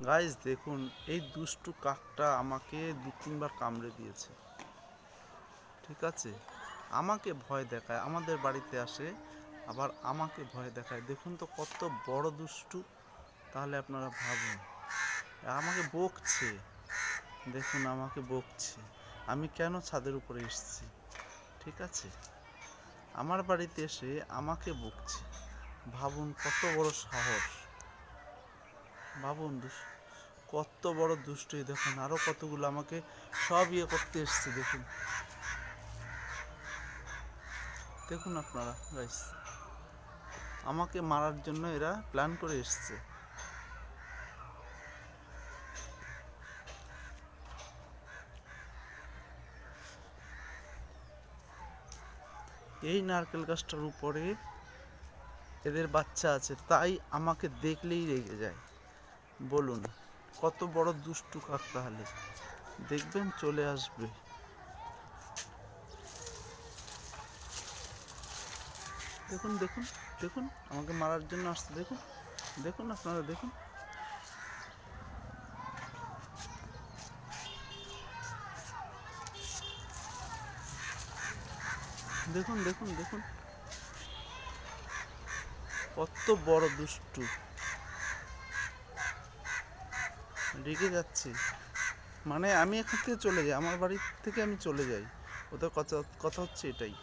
Guys দেখুন, এই দুষ্টু কাকটা আমাকে 2-3 বার কামড়ে দিয়েছে। ঠিক আছে, আমাকে ভয় দেখায়, আমাদের বাড়িতে আসে আবার আমাকে ভয় দেখায়। দেখুন তো কত বড় দুষ্টু। তাহলে আপনারা ভাবুন, আমাকে বকছে। দেখুন আমাকে বকছে, আমি কেন ছাদের উপরে এসেছি। ঠিক আছে, আমার বাড়িতে এসে আমাকে বকছে। ভাবুন কত বড় সাহস। ভাবুন কত বড় দুষ্ট। দেখুন আরো কতগুলো আমাকে সব করতে এসছে। দেখুন দেখুন আপনারা গাইস, আমাকে মারার জন্য এরা প্ল্যান করে এসছে। এই নারকেল গাছটার উপরে এদের বাচ্চা আছে, তাই আমাকে দেখলেই রেগে যায়। বলুন কত বড় দুষ্টু কাক। তাহলে দেখবেন চলে আসবে। দেখুন দেখুন দেখুন আমাকে মারার জন্য আসছে। দেখুন দেখুন আপনারা দেখুন। দেখুন দেখুন দেখুন কত বড় দুষ্টু। রেগে যাচ্ছে, মানে আমি এখান থেকে চলে যাই, আমার বাড়ি থেকে আমি চলে যাই। ওদের কথা কথা হচ্ছে এটাই।